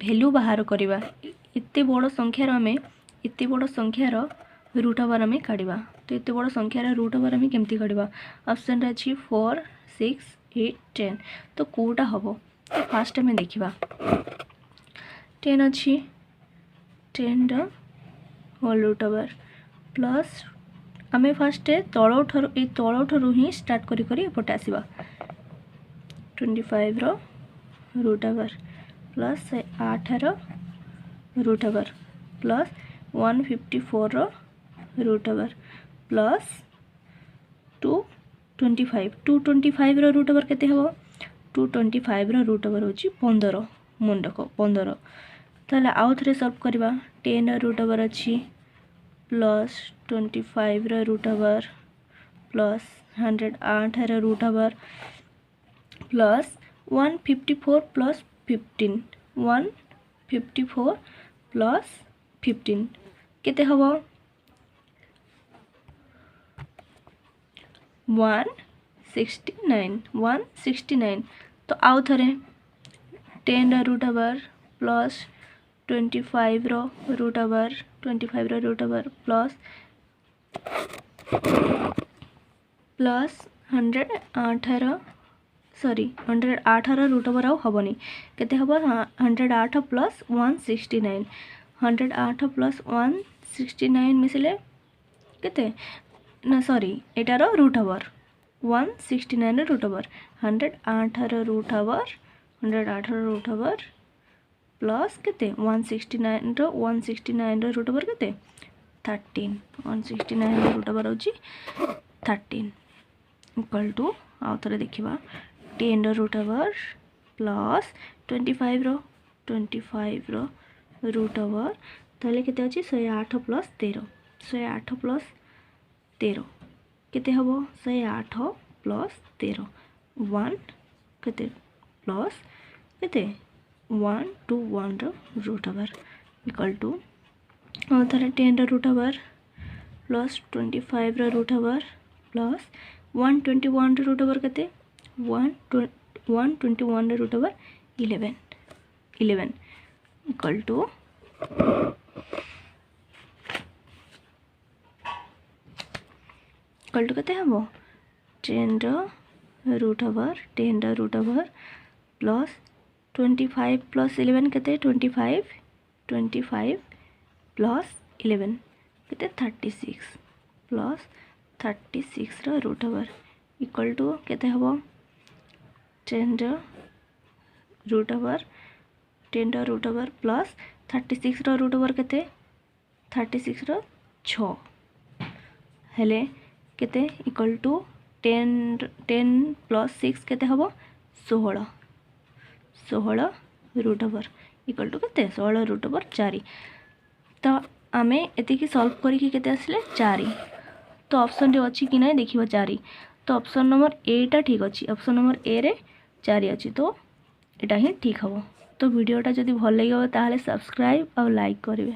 Value बाहर करवा एते बड़ संख्यार आम एते बड़ संख्यार रूट ओवर आम काढ़ा तो एते बड़ संख्यार रूट ओवर आम केमती काढ़ा ऑप्शन अच्छी 4 6 8 10 तो कोटा हम तो फास्ट आम देखा 10 अच्छी 10 होल रूट ओवर प्लस आम फास्ट तल ठारू ही स्टार्ट करी एपटे आसवा 25 root over plus 8 root over plus 154 root over plus 225 root over केते हम 225 रूट ओवर हो 15 मुंडक 15 ताले आउ थे सॉल्व करवा 10 रूट ओवर अच्छी plus 25 root over plus 108 root over plus 154 plus 15 154 plus 15 केते हम 169 तो आउ थे 10 root over plus 25 root over plus 108 root over आउ हेनी केते हम 108 प्लस 169 108 प्लस 169 मिसले केते ना सॉरी एटार root over 169 root over 108 root over plus केते 169 रूट ओवर केते 13 169 रूट ओवर होची 13 इक्वल टू आउ थे देखा 10 root over plus 25 root over ताले केते अछि 108 प्लस 13 108 प्लस 13 केते हबो 108 प्लस 13 1 केते प्लस केते 1 2 1 रूट ओवर इक्वल टू और ताले 10 root over plus 25 root over plus 121 root over केते 121 रूट ओवर 11 इक्वल टू केते हम 10 रूट ओवर प्लस 25 प्लस 11 केते 25 प्लस 11 केते 36 plus 36 root over equal to केते हम 10 root over plus 36 root over केते 36 6 हेले केते इक्वल टू 10 प्लस 6 केते हम 16 रूट ओवर इक्वल टू केते 16 रूट ओवर 4 तो आम एतिकी सॉल्व करके केते आसले 4 तो ऑप्शन रे अच्छी कि ना देखिबा 4 तो ऑप्शन नंबर ए टा ठीक अच्छी ऑप्शन नंबर ए रे 4 अच्छी तो यहाँ ही ठीक हम तो वीडियोटा जदि भल लगे ताहले सब्सक्राइब और लाइक करेंगे।